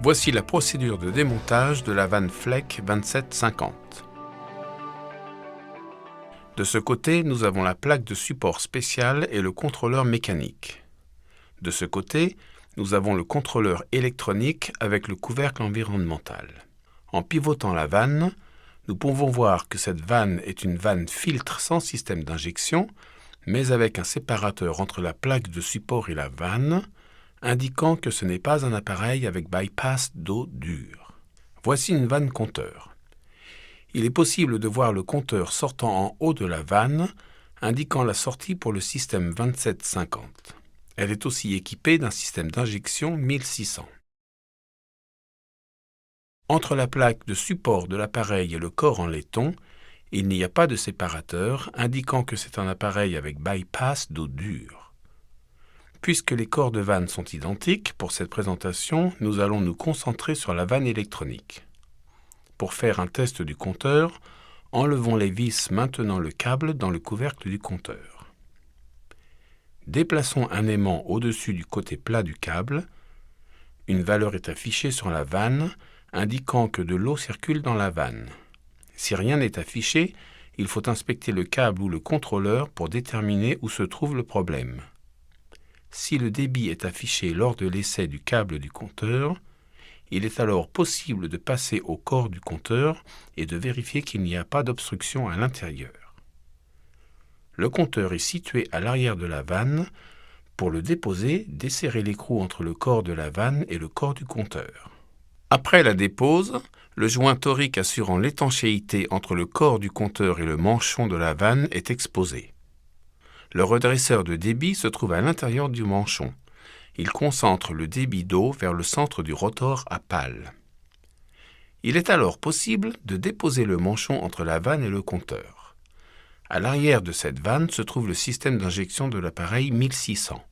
Voici la procédure de démontage de la vanne Fleck 2750. De ce côté, nous avons la plaque de support spéciale et le contrôleur mécanique. De ce côté, nous avons le contrôleur électronique avec le couvercle environnemental. En pivotant la vanne, nous pouvons voir que cette vanne est une vanne filtre sans système d'injection, mais avec un séparateur entre la plaque de support et la vanne, indiquant que ce n'est pas un appareil avec bypass d'eau dure. Voici une vanne compteur. Il est possible de voir le compteur sortant en haut de la vanne, indiquant la sortie pour le système 2750. Elle est aussi équipée d'un système d'injection 1600. Entre la plaque de support de l'appareil et le corps en laiton, il n'y a pas de séparateur, indiquant que c'est un appareil avec bypass d'eau dure. Puisque les corps de vanne sont identiques, pour cette présentation, nous allons nous concentrer sur la vanne électronique. Pour faire un test du compteur, enlevons les vis maintenant le câble dans le couvercle du compteur. Déplaçons un aimant au-dessus du côté plat du câble. Une valeur est affichée sur la vanne, indiquant que de l'eau circule dans la vanne. Si rien n'est affiché, il faut inspecter le câble ou le contrôleur pour déterminer où se trouve le problème. Si le débit est affiché lors de l'essai du câble du compteur, il est alors possible de passer au corps du compteur et de vérifier qu'il n'y a pas d'obstruction à l'intérieur. Le compteur est situé à l'arrière de la vanne. Pour le déposer, desserrez l'écrou entre le corps de la vanne et le corps du compteur. Après la dépose, le joint torique assurant l'étanchéité entre le corps du compteur et le manchon de la vanne est exposé. Le redresseur de débit se trouve à l'intérieur du manchon. Il concentre le débit d'eau vers le centre du rotor à pales. Il est alors possible de déposer le manchon entre la vanne et le compteur. À l'arrière de cette vanne se trouve le système d'injection de l'appareil 1600.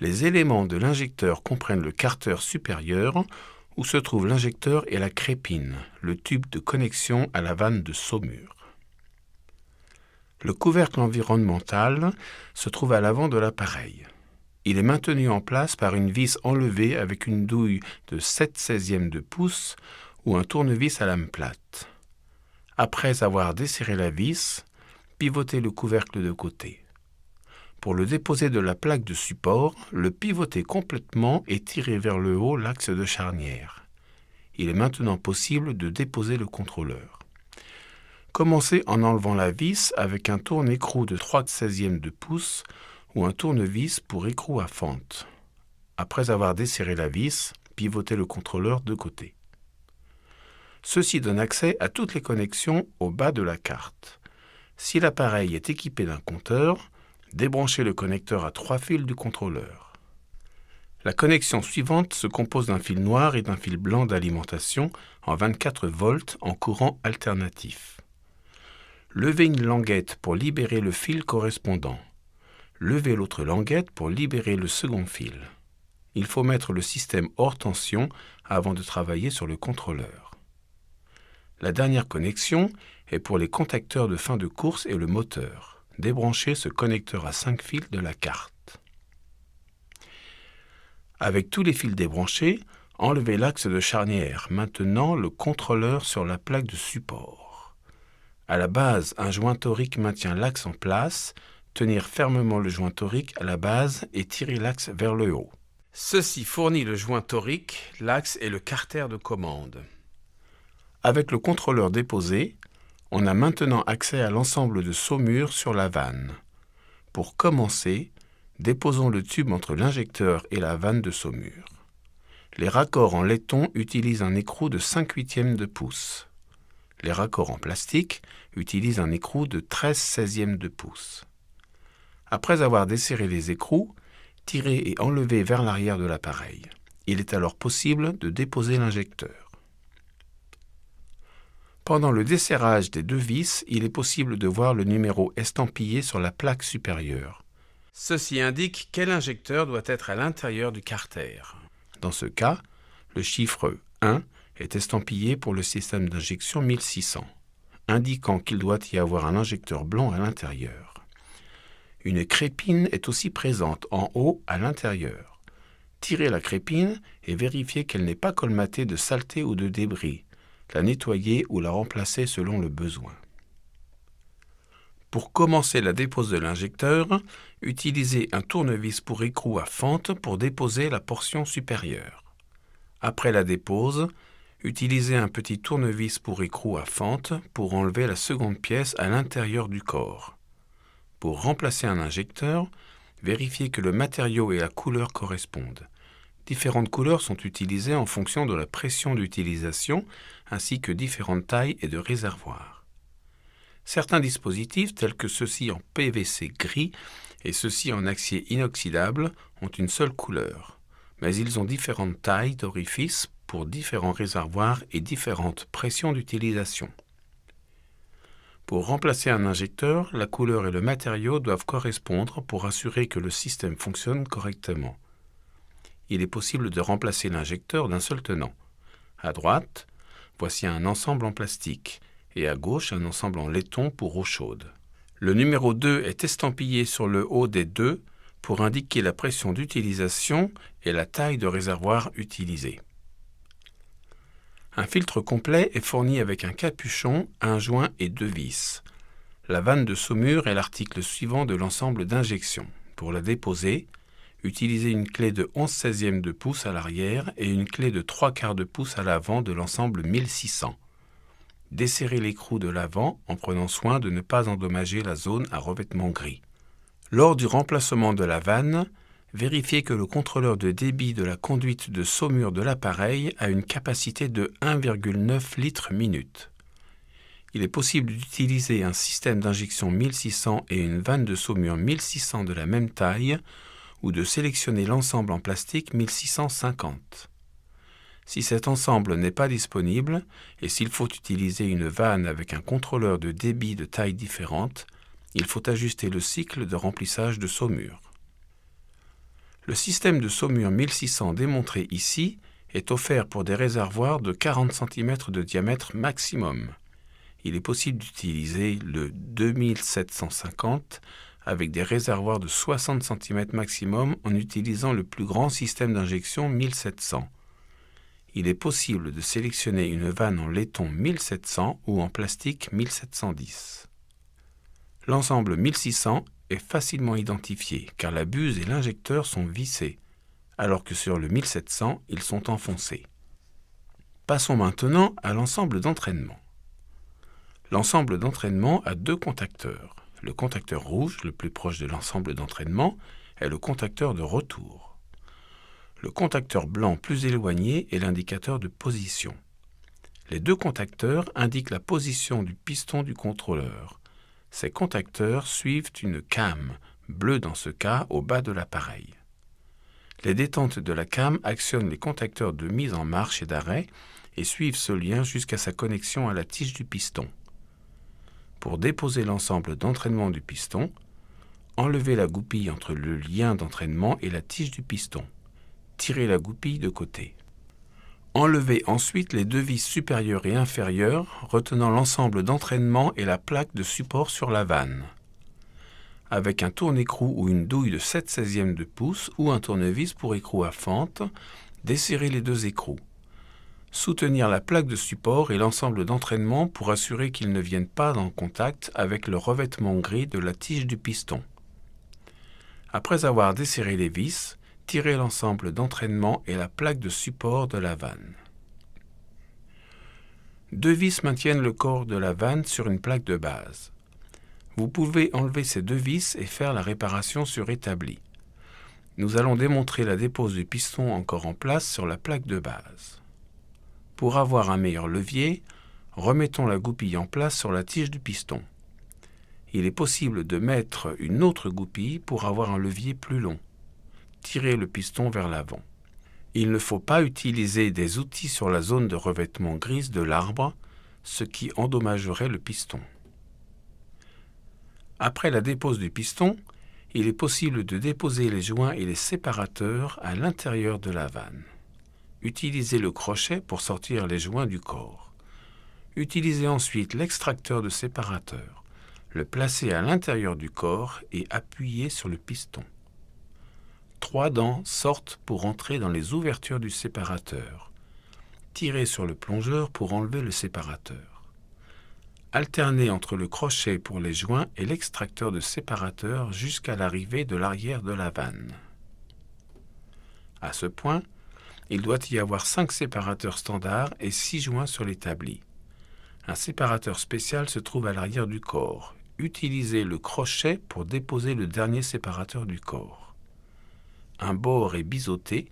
Les éléments de l'injecteur comprennent le carter supérieur, où se trouve l'injecteur et la crépine, le tube de connexion à la vanne de saumure. Le couvercle environnemental se trouve à l'avant de l'appareil. Il est maintenu en place par une vis enlevée avec une douille de 7/16 de pouce ou un tournevis à lame plate. Après avoir desserré la vis, pivotez le couvercle de côté. Pour le déposer de la plaque de support, le pivotez complètement et tirez vers le haut l'axe de charnière. Il est maintenant possible de déposer le contrôleur. Commencez en enlevant la vis avec un tourne-écrou de 3/16 de pouce ou un tournevis pour écrou à fente. Après avoir desserré la vis, pivotez le contrôleur de côté. Ceci donne accès à toutes les connexions au bas de la carte. Si l'appareil est équipé d'un compteur, débranchez le connecteur à 3 fils du contrôleur. La connexion suivante se compose d'un fil noir et d'un fil blanc d'alimentation en 24 volts en courant alternatif. Levez une languette pour libérer le fil correspondant. Levez l'autre languette pour libérer le second fil. Il faut mettre le système hors tension avant de travailler sur le contrôleur. La dernière connexion est pour les contacteurs de fin de course et le moteur. Débranchez ce connecteur à 5 fils de la carte. Avec tous les fils débranchés, enlevez l'axe de charnière, maintenant le contrôleur sur la plaque de support. À la base, un joint torique maintient l'axe en place. Tenir fermement le joint torique à la base et tirer l'axe vers le haut. Ceci fournit le joint torique, l'axe et le carter de commande. Avec le contrôleur déposé, on a maintenant accès à l'ensemble de saumure sur la vanne. Pour commencer, déposons le tube entre l'injecteur et la vanne de saumure. Les raccords en laiton utilisent un écrou de 5/8 de pouce. Les raccords en plastique utilisent un écrou de 13/16 de pouce. Après avoir desserré les écrous, tirez et enlevez vers l'arrière de l'appareil. Il est alors possible de déposer l'injecteur. Pendant le desserrage des deux vis, il est possible de voir le numéro estampillé sur la plaque supérieure. Ceci indique quel injecteur doit être à l'intérieur du carter. Dans ce cas, le chiffre 1 est estampillé pour le système d'injection 1600, indiquant qu'il doit y avoir un injecteur blanc à l'intérieur. Une crépine est aussi présente en haut à l'intérieur. Tirez la crépine et vérifiez qu'elle n'est pas colmatée de saleté ou de débris. La nettoyer ou la remplacer selon le besoin. Pour commencer la dépose de l'injecteur, utilisez un tournevis pour écrou à fente pour déposer la portion supérieure. Après la dépose, utilisez un petit tournevis pour écrou à fente pour enlever la seconde pièce à l'intérieur du corps. Pour remplacer un injecteur, vérifiez que le matériau et la couleur correspondent. Différentes couleurs sont utilisées en fonction de la pression d'utilisation ainsi que différentes tailles et de réservoirs. Certains dispositifs, tels que ceux-ci en PVC gris et ceux-ci en acier inoxydable, ont une seule couleur, mais ils ont différentes tailles d'orifices pour différents réservoirs et différentes pressions d'utilisation. Pour remplacer un injecteur, la couleur et le matériau doivent correspondre pour assurer que le système fonctionne correctement. Il est possible de remplacer l'injecteur d'un seul tenant. À droite, voici un ensemble en plastique, et à gauche un ensemble en laiton pour eau chaude. Le numéro 2 est estampillé sur le haut des deux pour indiquer la pression d'utilisation et la taille de réservoir utilisée. Un filtre complet est fourni avec un capuchon, un joint et 2 vis. La vanne de saumure est l'article suivant de l'ensemble d'injection. Pour la déposer, utilisez une clé de 11/16 de pouce à l'arrière et une clé de 3/4 de pouce à l'avant de l'ensemble 1600. Desserrez l'écrou de l'avant en prenant soin de ne pas endommager la zone à revêtement gris. Lors du remplacement de la vanne, vérifiez que le contrôleur de débit de la conduite de saumure de l'appareil a une capacité de 1,9 litres minute. Il est possible d'utiliser un système d'injection 1600 et une vanne de saumure 1600 de la même taille ou de sélectionner l'ensemble en plastique 1650. Si cet ensemble n'est pas disponible et s'il faut utiliser une vanne avec un contrôleur de débit de taille différente, il faut ajuster le cycle de remplissage de saumure. Le système de saumure 1600 démontré ici est offert pour des réservoirs de 40 cm de diamètre maximum. Il est possible d'utiliser le 2750 avec des réservoirs de 60 cm maximum en utilisant le plus grand système d'injection 1700. Il est possible de sélectionner une vanne en laiton 1700 ou en plastique 1710. L'ensemble 1600 est facilement identifié car la buse et l'injecteur sont vissés, alors que sur le 1700, ils sont enfoncés. Passons maintenant à l'ensemble d'entraînement. L'ensemble d'entraînement a 2 contacteurs. Le contacteur rouge, le plus proche de l'ensemble d'entraînement, est le contacteur de retour. Le contacteur blanc plus éloigné est l'indicateur de position. Les 2 contacteurs indiquent la position du piston du contrôleur. Ces contacteurs suivent une cam, bleue dans ce cas, au bas de l'appareil. Les détentes de la cam actionnent les contacteurs de mise en marche et d'arrêt et suivent ce lien jusqu'à sa connexion à la tige du piston. Pour déposer l'ensemble d'entraînement du piston, enlevez la goupille entre le lien d'entraînement et la tige du piston. Tirez la goupille de côté. Enlevez ensuite les 2 vis supérieures et inférieures retenant l'ensemble d'entraînement et la plaque de support sur la vanne. Avec un tourne-écrou ou une douille de 7/16 de pouce ou un tournevis pour écrou à fente, desserrez les 2 écrous. Soutenir la plaque de support et l'ensemble d'entraînement pour assurer qu'ils ne viennent pas en contact avec le revêtement gris de la tige du piston. Après avoir desserré les vis, tirez l'ensemble d'entraînement et la plaque de support de la vanne. 2 vis maintiennent le corps de la vanne sur une plaque de base. Vous pouvez enlever ces 2 vis et faire la réparation sur établi. Nous allons démontrer la dépose du piston encore en place sur la plaque de base. Pour avoir un meilleur levier, remettons la goupille en place sur la tige du piston. Il est possible de mettre une autre goupille pour avoir un levier plus long. Tirez le piston vers l'avant. Il ne faut pas utiliser des outils sur la zone de revêtement grise de l'arbre, ce qui endommagerait le piston. Après la dépose du piston, il est possible de déposer les joints et les séparateurs à l'intérieur de la vanne. Utilisez le crochet pour sortir les joints du corps. Utilisez ensuite l'extracteur de séparateur. Le placez à l'intérieur du corps et appuyez sur le piston. 3 dents sortent pour entrer dans les ouvertures du séparateur. Tirez sur le plongeur pour enlever le séparateur. Alternez entre le crochet pour les joints et l'extracteur de séparateur jusqu'à l'arrivée de l'arrière de la vanne. À ce point, il doit y avoir 5 séparateurs standards et 6 joints sur l'établi. Un séparateur spécial se trouve à l'arrière du corps. Utilisez le crochet pour déposer le dernier séparateur du corps. Un bord est biseauté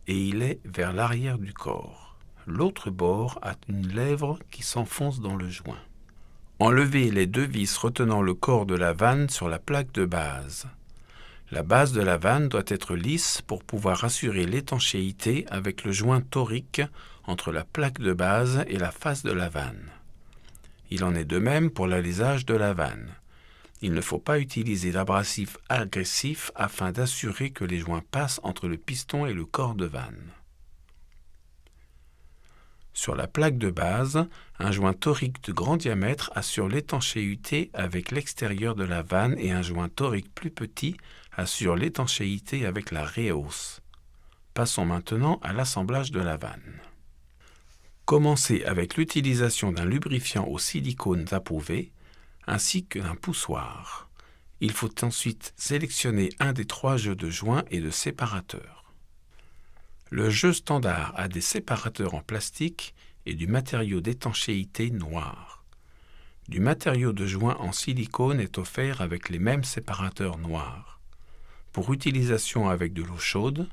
et il est vers l'arrière du corps. L'autre bord a une lèvre qui s'enfonce dans le joint. Enlevez les 2 vis retenant le corps de la vanne sur la plaque de base. La base de la vanne doit être lisse pour pouvoir assurer l'étanchéité avec le joint torique entre la plaque de base et la face de la vanne. Il en est de même pour l'alésage de la vanne. Il ne faut pas utiliser d'abrasif agressif afin d'assurer que les joints passent entre le piston et le corps de vanne. Sur la plaque de base, un joint torique de grand diamètre assure l'étanchéité avec l'extérieur de la vanne et un joint torique plus petit assure l'étanchéité avec la réhausse. Passons maintenant à l'assemblage de la vanne. Commencez avec l'utilisation d'un lubrifiant au silicone approuvé ainsi que d'un poussoir. Il faut ensuite sélectionner un des 3 jeux de joints et de séparateurs. Le jeu standard a des séparateurs en plastique et du matériau d'étanchéité noir. Du matériau de joint en silicone est offert avec les mêmes séparateurs noirs. Pour utilisation avec de l'eau chaude,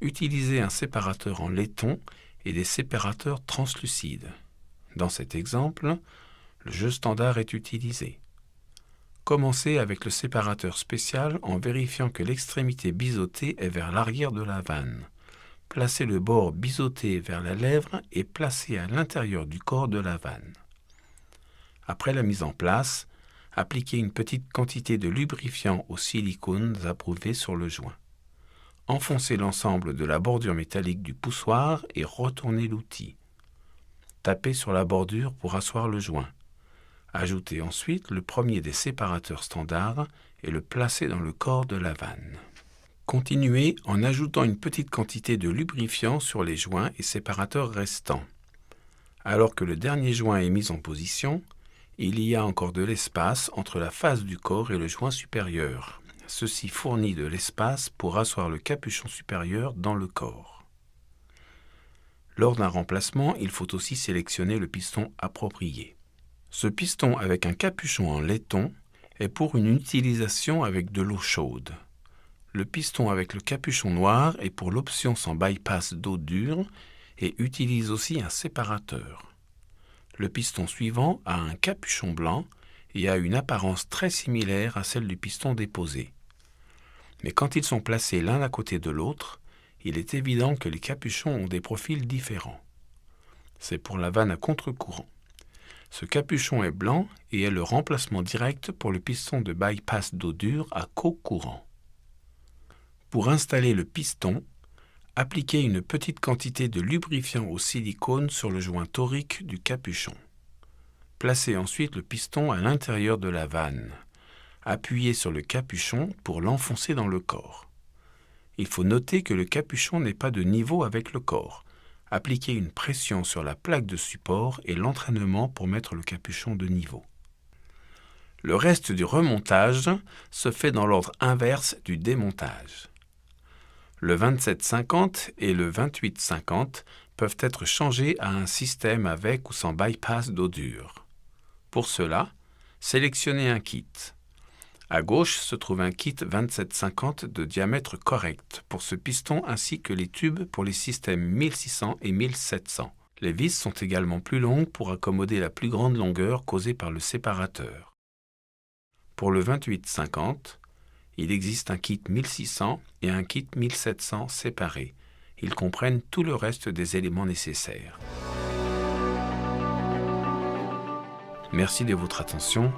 utilisez un séparateur en laiton et des séparateurs translucides. Dans cet exemple, le jeu standard est utilisé. Commencez avec le séparateur spécial en vérifiant que l'extrémité biseautée est vers l'arrière de la vanne. Placez le bord biseauté vers la lèvre et placez à l'intérieur du corps de la vanne. Après la mise en place, appliquez une petite quantité de lubrifiant au silicone approuvé sur le joint. Enfoncez l'ensemble de la bordure métallique du poussoir et retournez l'outil. Tapez sur la bordure pour asseoir le joint. Ajoutez ensuite le premier des séparateurs standards et le placez dans le corps de la vanne. Continuez en ajoutant une petite quantité de lubrifiant sur les joints et séparateurs restants. Alors que le dernier joint est mis en position, il y a encore de l'espace entre la face du corps et le joint supérieur. Ceci fournit de l'espace pour asseoir le capuchon supérieur dans le corps. Lors d'un remplacement, il faut aussi sélectionner le piston approprié. Ce piston avec un capuchon en laiton est pour une utilisation avec de l'eau chaude. Le piston avec le capuchon noir est pour l'option sans bypass d'eau dure et utilise aussi un séparateur. Le piston suivant a un capuchon blanc et a une apparence très similaire à celle du piston déposé. Mais quand ils sont placés l'un à côté de l'autre, il est évident que les capuchons ont des profils différents. C'est pour la vanne à contre-courant. Ce capuchon est blanc et est le remplacement direct pour le piston de bypass d'eau dure à co-courant. Pour installer le piston, appliquez une petite quantité de lubrifiant au silicone sur le joint torique du capuchon. Placez ensuite le piston à l'intérieur de la vanne. Appuyez sur le capuchon pour l'enfoncer dans le corps. Il faut noter que le capuchon n'est pas de niveau avec le corps. Appliquez une pression sur la plaque de support et l'entraînement pour mettre le capuchon de niveau. Le reste du remontage se fait dans l'ordre inverse du démontage. Le 2750 et le 2850 peuvent être changés à un système avec ou sans bypass d'eau dure. Pour cela, sélectionnez un kit. À gauche se trouve un kit 2750 de diamètre correct pour ce piston ainsi que les tubes pour les systèmes 1600 et 1700. Les vis sont également plus longues pour accommoder la plus grande longueur causée par le séparateur. Pour le 2850, il existe un kit 1600 et un kit 1700 séparés. Ils comprennent tout le reste des éléments nécessaires. Merci de votre attention.